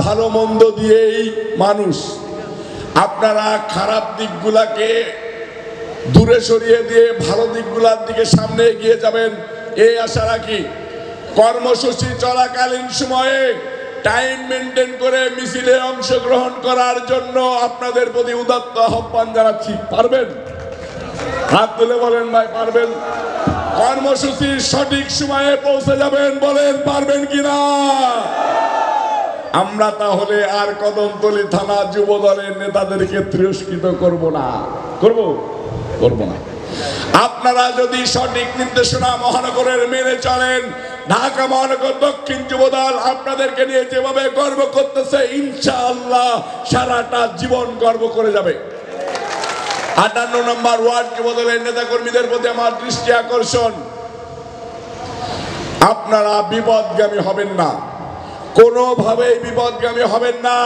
ভালো মন্দ দিয়েই মানুষ। আপনারা খারাপ দিকগুলাকে দূরে সরিয়ে দিয়ে ভালো দিকগুলোর দিকে সামনে এগিয়ে যাবেন এই আশা রাখি। কর্মসূচি চলাকালীন সময়ে টাইম মেনটেন করে মিছিলে অংশগ্রহণ করার জন্য আপনাদের প্রতি উদাত্ত আহ্বান জানাচ্ছি। পারবেন? হাত তুলে বলেন ভাই পারবেন? কর্মসূচির সঠিক সময়ে পৌঁছে যাবেন, বলেন পারবেন কিনা? আমরা তাহলে আর কদমতলী থানা যুব দলের নেতাদেরকে তিরস্কৃত করব না। করব না। আপনারা যদি সঠিক নির্দেশনা মহানগরের মেনে চলেন, ঢাকা মহানগর দক্ষিণ যুবদল আপনাদেরকে নিয়ে যেভাবে গর্ব করতেছে, ইনশাআল্লাহ সারাটা জীবন গর্ব করে যাবে। 58 নম্বর ওয়ার্ড যুবদলের নেতা কর্মীদের প্রতি আমার দৃষ্টি আকর্ষণ, আপনারা বিপদগামী হবেন না, কোনোভাবেই বিপদগামী হবেন না।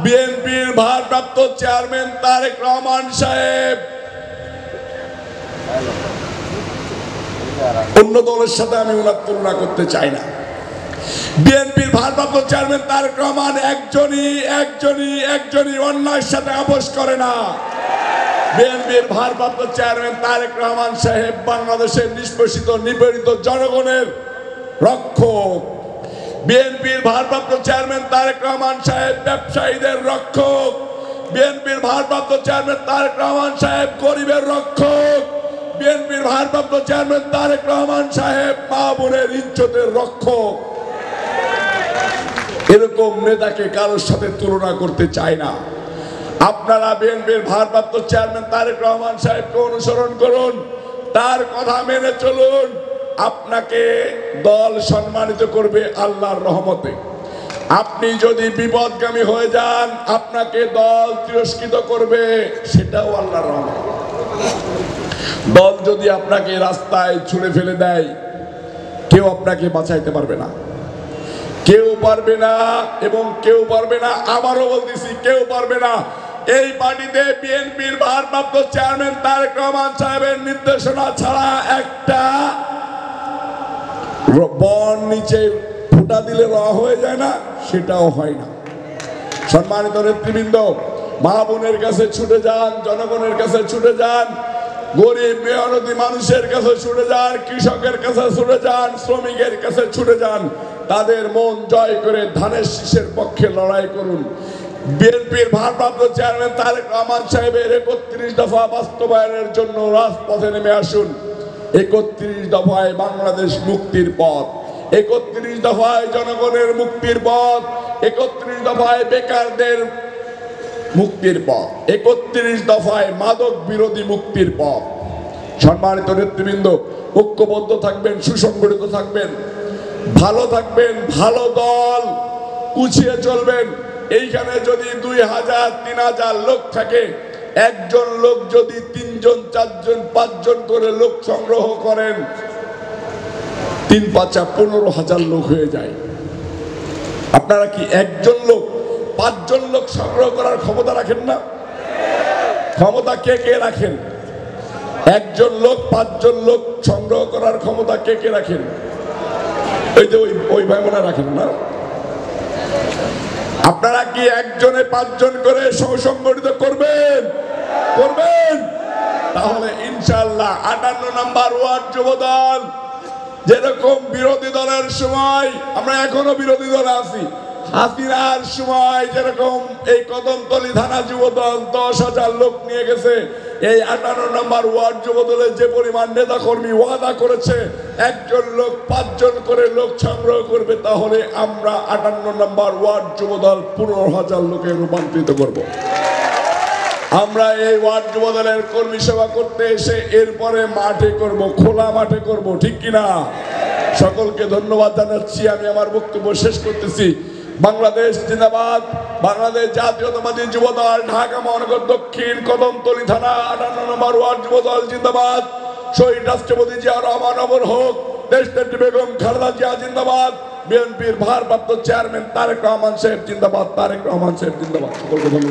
বিএনপির ভারপ্রাপ্ত চেয়ারম্যান তারেক রহমান সাহেব অন্য দলের সাথে আমি ওনার তুলনা করতে চাই না। বিএনপির ভারপ্রাপ্ত চেয়ারম্যান তারেক রহমান একজনই অন্যায়ের সাথে আপোষ করে না। বিএনপির ভারপ্রাপ্ত চেয়ারম্যান তারেক রহমান সাহেব বাংলাদেশের নিষ্পেষিত নিপীড়িত জনগণের রক্ষক। বিএনপির ভারপ্রাপ্ত চেয়ারম্যান তারেক রহমান সাহেব ব্যবসায়ীদের রক্ষক। বিএনপির ভারপ্রাপ্ত চেয়ারম্যান তারেক রহমান সাহেব গরিবের রক্ষক। বিএনপির ভারপ্রাপ্ত চেয়ারম্যান তারেক রহমান সাহেব মা বোনের ইজ্জতের রক্ষক। এরকম নেতাকে কারোর সাথে তুলনা করতে চায় না। আপনারা বিএনপির ভারপ্রাপ্ত চেয়ারম্যান তারেক রহমান সাহেবকে অনুসরণ করুন, তার কথা মেনে চলুন। আপনাকে দল সম্মানিত করবে আল্লাহর রহমতে। আপনি যদি বিপদগামী হয়ে যান, আপনাকে দল তিরস্কৃত করবে, সেটাও আল্লাহর রহমত। দল যদি আপনাকে রাস্তায় ছুঁড়ে ফেলে দেয়, কেউ আপনাকে বাঁচাইতে পারবে না, কেউ পারবে না, এবং কেউ পারবে না, আবারও বলতেছি কেউ পারবে না। এই পার্টিতে বিএনপির ভারপ্রাপ্ত চেয়ারম্যান তারেক রহমান সাহেবের নির্দেশনা ছাড়া একটা বন নিচে ফুটা দিলে র হয়ে যায় না, সেটাও হয় না। সম্মানিত নেতৃবৃন্দ, মা বোনের কাছে ছুটে যান, জনগণের কাছে ছুটে যান, গরিব মেহনতি মানুষের কাছে ছুটে যান, কৃষকের কাছে ছুটে যান, শ্রমিকের কাছে ছুটে যান, তাদের মন জয় করে ধানের শীষের পক্ষে লড়াই করুন। বিএনপির ভারপ্রাপ্ত চেয়ারম্যান তারেক রহমান সাহেবের 31 দফা বাস্তবায়নের জন্য রাজপথে নেমে আসুন। 31 দফায় বাংলাদেশ মুক্তির পথ, 31 দফায় জনগণের মুক্তির পথ, 31 দফায় বেকারদের মুক্তির পথ, 31 দফায় মাদক বিরোধী মুক্তির পথ। সম্মানিত নেতৃবৃন্দ, ঐক্যবদ্ধ থাকবেন, সুসংগঠিত থাকবেন, ভালো থাকবেন, ভালো দল গুছিয়ে চলবেন। এইখানে যদি 2000 3000 লোক থাকে, একজন লোক যদি 3 জন 4 জন 5 জন করে লোক সংগ্রহ করেন, 3 5 15,000 লোক হয়ে যায়। আপনারা কি একজন লোক 5 জন লোক সংগ্রহ করার ক্ষমতা রাখেন না? ক্ষমতা কে কে রাখেন? একজন লোক 5 জন লোক সংগ্রহ করার ক্ষমতা কে কে রাখেন? ওই যে ওই ভাই বোনা রাখেন না? আপনারা কি একজনে 5 জন করে সংগঠিত করবেন? তাহলে ইনশাআল্লাহ 58 নম্বর ওয়ার্ড যুবদল যেরকম বিরোধী দলের সময়, আমরা এখনো বিরোধী দলে আছি, হাসিনার সময় যেরকম এই কদমতলী থানা যুবদল 10,000 লোক নিয়ে গেছে, এই 58 নম্বর ওয়ার্ড যুবদলের যে পরিমাণ নেতা কর্মী ওয়াদা করেছে একজন লোক 5 জন করে লোক সংগ্রহ করবে, তাহলে আমরা 58 নম্বর ওয়ার্ড যুবদল 15,000 লোকে রূপান্তরিত করব। আমরা এই ওয়ার্ড যুবদলের কর্মী সেবা করতে এসে এরপরে মাঠে করব, খোলা মাঠে করব, ঠিক কিনা? সকলকে ধন্যবাদ জানাচ্ছি। আমি আমার বক্তব্য শেষ করতেছি। বাংলাদেশ জিন্দাবাদ, বাংলাদেশ জাতীয়তাবাদী যুবদল ঢাকা মহানগর দক্ষিণ কদমতলী থানা 58 নম্বর ওয়ার্ড যুবদল জিন্দাবাদ। শহীদ রাষ্ট্রপতি জিয়া রহমান অমর হোক, দেশনেত্রী বেগম খালেদা জিয়া জিন্দাবাদ। বিএনপির ভারপ্রাপ্ত চেয়ারম্যান তারেক রহমান সাহেব জিন্দাবাদ, তারেক রহমান সাহেব জিন্দাবাদ। সকলকে ধন্যবাদ।